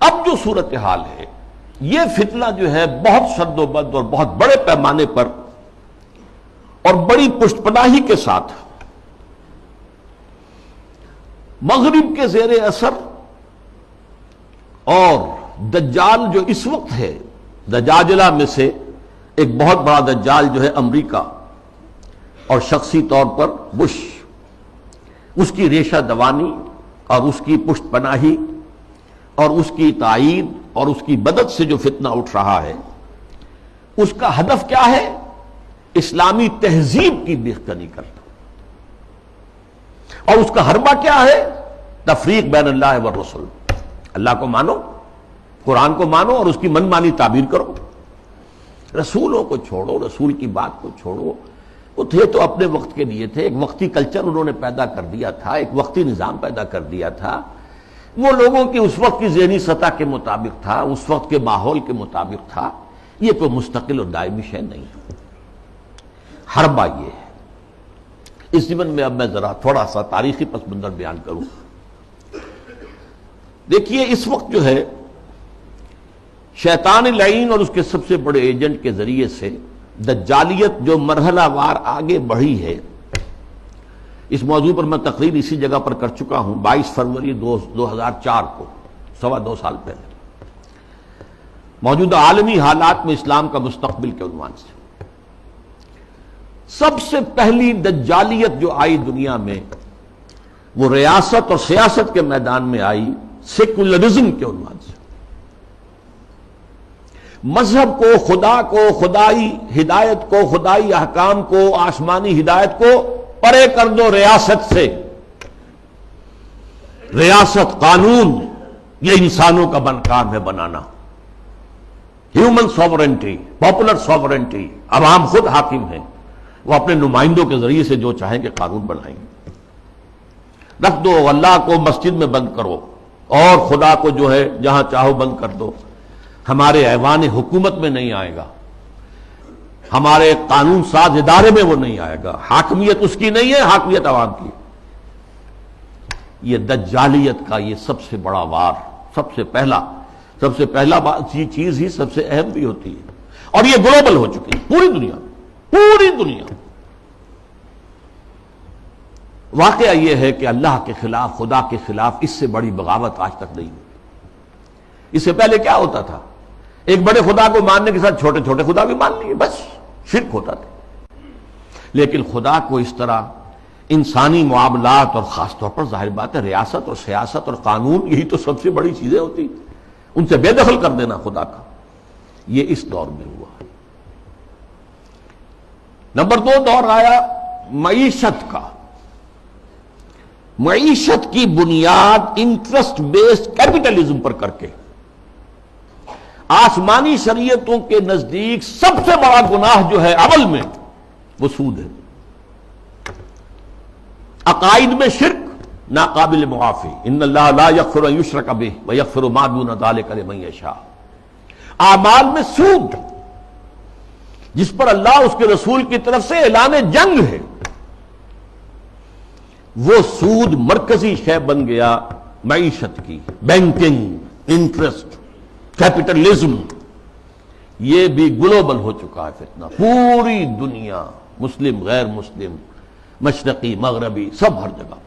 اب جو صورتحال ہے، یہ فتنہ جو ہے بہت شد و بد اور بہت بڑے پیمانے پر اور بڑی پشت پناہی کے ساتھ مغرب کے زیر اثر، اور دجال جو اس وقت ہے، دجاجلہ میں سے ایک بہت بڑا دجال جو ہے امریکہ، اور شخصی طور پر بش، اس کی ریشہ دوانی اور اس کی پشت پناہی اور اس کی تائید اور اس کی مدد سے جو فتنہ اٹھ رہا ہے، اس کا ہدف کیا ہے؟ اسلامی تہذیب کی بیخکنی کرنا، اور اس کا حربہ کیا ہے؟ تفریق بین اللہ والرسل۔ اللہ کو مانو، قرآن کو مانو اور اس کی من مانی تعبیر کرو، رسولوں کو چھوڑو، رسول کی بات کو چھوڑو۔ وہ تھے تو اپنے وقت کے لیے تھے، ایک وقتی کلچر انہوں نے پیدا کر دیا تھا، ایک وقتی نظام پیدا کر دیا تھا، وہ لوگوں کی اس وقت کی ذہنی سطح کے مطابق تھا، اس وقت کے ماحول کے مطابق تھا، یہ کوئی مستقل اور دائمی شے نہیں ہے۔ حربہ یہ ہے۔ اس ضمن میں اب میں ذرا تھوڑا سا تاریخی پس منظر بیان کروں۔ دیکھیے، اس وقت جو ہے شیطان لعین اور اس کے سب سے بڑے ایجنٹ کے ذریعے سے دجالیت جو مرحلہ وار آگے بڑھی ہے، اس موضوع پر میں تقریر اسی جگہ پر کر چکا ہوں 22 فروری 2004 کو، 2.25 سال پہلے، موجودہ عالمی حالات میں اسلام کا مستقبل کے عنوان سے۔ سب سے پہلی دجالیت جو آئی دنیا میں، وہ ریاست اور سیاست کے میدان میں آئی، سیکولرزم کے عنوان سے۔ مذہب کو، خدا کو، خدائی ہدایت کو، خدائی احکام کو، آسمانی ہدایت کو پرے کر دو ریاست سے۔ ریاست، قانون، یہ انسانوں کا کام ہے بنانا۔ ہیومن سوورنٹی، پاپولر سوورنٹی، عوام خود حاکم ہیں، وہ اپنے نمائندوں کے ذریعے سے جو چاہیں گے قانون بنائیں گے۔ رکھ دو، اللہ کو مسجد میں بند کرو اور خدا کو جو ہے جہاں چاہو بند کر دو، ہمارے ایوان حکومت میں نہیں آئے گا، ہمارے قانون ساز ادارے میں وہ نہیں آئے گا، حاکمیت اس کی نہیں ہے، حاکمیت عوام کی۔ یہ دجالیت کا یہ سب سے بڑا وار، سب سے پہلا یہ چیز ہی سب سے اہم بھی ہوتی ہے، اور یہ گلوبل ہو چکی ہے، پوری دنیا۔ واقعہ یہ ہے کہ اللہ کے خلاف، خدا کے خلاف اس سے بڑی بغاوت آج تک نہیں ہوئی۔ اس سے پہلے کیا ہوتا تھا؟ ایک بڑے خدا کو ماننے کے ساتھ چھوٹے چھوٹے خدا بھی مان لیے، بس شرک ہوتا تھا۔ لیکن خدا کو اس طرح انسانی معاملات، اور خاص طور پر ظاہر بات ہے ریاست اور سیاست اور قانون، یہی تو سب سے بڑی چیزیں ہوتی، ان سے بے دخل کر دینا خدا کا، یہ اس دور میں ہوا۔ نمبر 2 دور آیا معیشت کا۔ معیشت کی بنیاد انٹرسٹ بیسڈ کیپٹلزم پر کر کے، آسمانی شریعتوں کے نزدیک سب سے بڑا گناہ جو ہے عمل میں، وہ سود ہے۔ عقائد میں شرک ناقابل معافی، ان اللہ لا یغفر ان یشرک بہ ویغفر ما دون ذلک لمن یشاء۔ اعمال میں سود، جس پر اللہ اس کے رسول کی طرف سے اعلان جنگ ہے، وہ سود مرکزی شے بن گیا معیشت کی۔ بینکنگ، انٹرسٹ، کیپٹلزم، یہ بھی گلوبل ہو چکا ہے فتنہ، پوری دنیا، مسلم، غیر مسلم، مشرقی، مغربی، سب ہر جگہ۔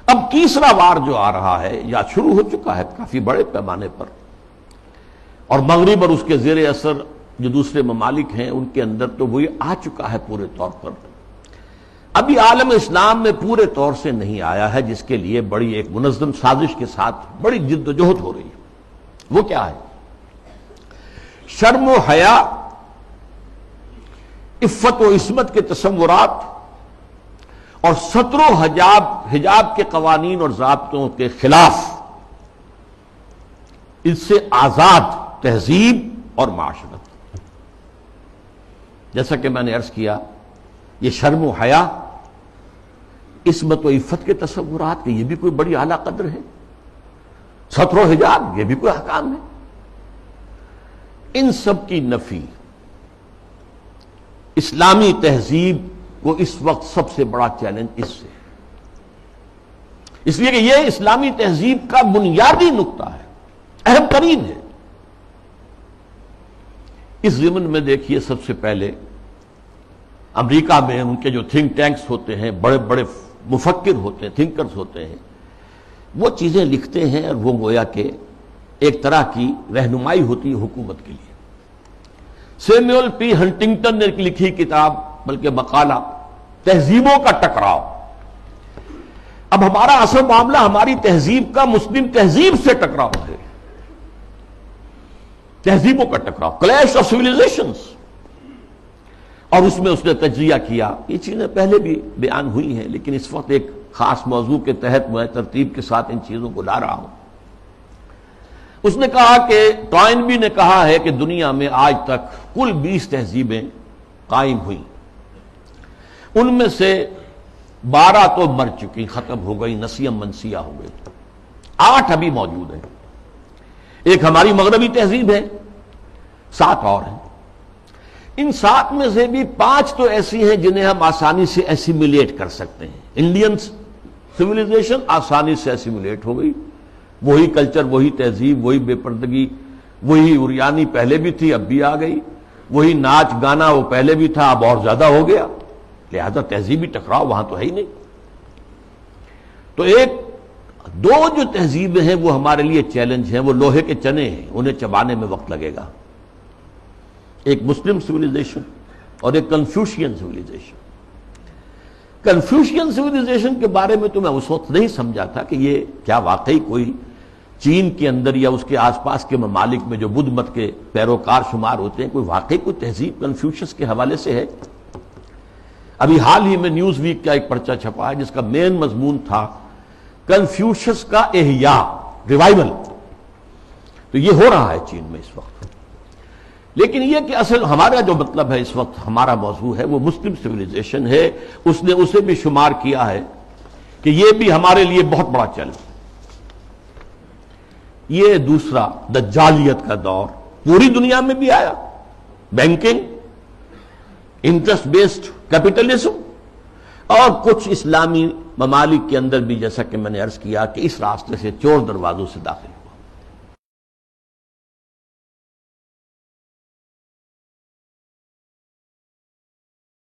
اب تیسرا وار جو آ رہا ہے، یا شروع ہو چکا ہے کافی بڑے پیمانے پر، اور مغرب اور اس کے زیر اثر جو دوسرے ممالک ہیں ان کے اندر تو وہ آ چکا ہے پورے طور پر۔ ابھی عالم اسلام میں پورے طور سے نہیں آیا ہے، جس کے لیے بڑی ایک منظم سازش کے ساتھ بڑی جد و جہد ہو رہی ہے۔ وہ کیا ہے؟ شرم و حیا، عفت و عصمت کے تصورات، اور ستر و حجاب کے قوانین اور ضابطوں کے خلاف، اس سے آزاد تہذیب اور معاشرت۔ جیسا کہ میں نے عرض کیا، یہ شرم و حیا، عصمت و عفت کے تصورات، کہ یہ بھی کوئی بڑی اعلیٰ قدر ہے، ستر و حجاب یہ بھی کوئی احکام ہے، ان سب کی نفی اسلامی تہذیب کو اس وقت سب سے بڑا چیلنج اس سے۔ اس لیے کہ یہ اسلامی تہذیب کا بنیادی نقطہ ہے، اہم ترین ہے۔ اس ضمن میں دیکھیے، سب سے پہلے امریکہ میں ان کے جو تھنک ٹینکس ہوتے ہیں، بڑے بڑے مفکر ہوتے ہیں، تھنکرز ہوتے ہیں، وہ چیزیں لکھتے ہیں اور وہ گویا کہ ایک طرح کی رہنمائی ہوتی ہے حکومت کے لیے۔ سیموئل پی ہنٹنگٹن نے لکھی کتاب، بلکہ مقالہ، تہذیبوں کا ٹکراؤ۔ اب ہمارا اصل معاملہ ہماری تہذیب کا مسلم تہذیب سے ٹکراؤ ہے، تہذیبوں کا ٹکراؤ، کلیش آف سویلائزیشنز، اور اس میں اس نے تجزیہ کیا۔ یہ چیزیں پہلے بھی بیان ہوئی ہیں، لیکن اس وقت ایک خاص موضوع کے تحت میں ترتیب کے ساتھ ان چیزوں کو لا رہا ہوں۔ اس نے کہا کہ ٹوائنبی نے کہا ہے کہ دنیا میں آج تک کل 20 تہذیبیں قائم ہوئیں، ان میں سے 12 تو مر چکی، ختم ہو گئی، نسیم منسیہ ہو گئی، 8 ابھی موجود ہیں۔ ایک ہماری مغربی تہذیب ہے، 7 اور ہیں۔ ان 7 میں سے بھی 5 تو ایسی ہیں جنہیں ہم آسانی سے ایسیمیلیٹ کر سکتے ہیں۔ انڈین سویلائزیشن آسانی سے ایسیمیلیٹ ہو گئی، وہی کلچر، وہی تہذیب، وہی بے پردگی، وہی اریانی پہلے بھی تھی اب بھی آ گئی، وہی ناچ گانا وہ پہلے بھی تھا اب اور زیادہ ہو گیا، لہذا تہذیبی ٹکراؤ وہاں تو ہے ہی نہیں۔ تو دو جو تہذیبیں ہیں وہ ہمارے لیے چیلنج ہیں، وہ لوہے کے چنے ہیں، انہیں چبانے میں وقت لگے گا۔ ایک مسلم سویلائزیشن اور ایک کنفیوشین سویلائزیشن۔ کنفیوشین سویلائزیشن کے بارے میں تو میں اس وقت نہیں سمجھا تھا کہ یہ کیا واقعی کوئی چین کے اندر یا اس کے آس پاس کے ممالک میں جو بدھ مت کے پیروکار شمار ہوتے ہیں، کوئی واقعی کوئی تہذیب کنفیوشس کے حوالے سے ہے۔ ابھی حال ہی میں نیوز ویک کا ایک پرچہ چھپا ہے جس کا مین مضمون تھا کنفیوشس کا احیاء، ریوائول۔ تو یہ ہو رہا ہے چین میں اس وقت۔ لیکن یہ کہ اصل ہمارا جو مطلب ہے اس وقت، ہمارا موضوع ہے وہ مسلم سویلائزیشن ہے۔ اس نے اسے بھی شمار کیا ہے کہ یہ بھی ہمارے لیے بہت بڑا چیلنج۔ یہ دوسرا دجالیت کا دور پوری دنیا میں بھی آیا، بینکنگ، انٹرسٹ بیسڈ کیپٹلزم، اور کچھ اسلامی ممالک کے اندر بھی، جیسا کہ میں نے عرض کیا کہ اس راستے سے چور دروازوں سے داخل۔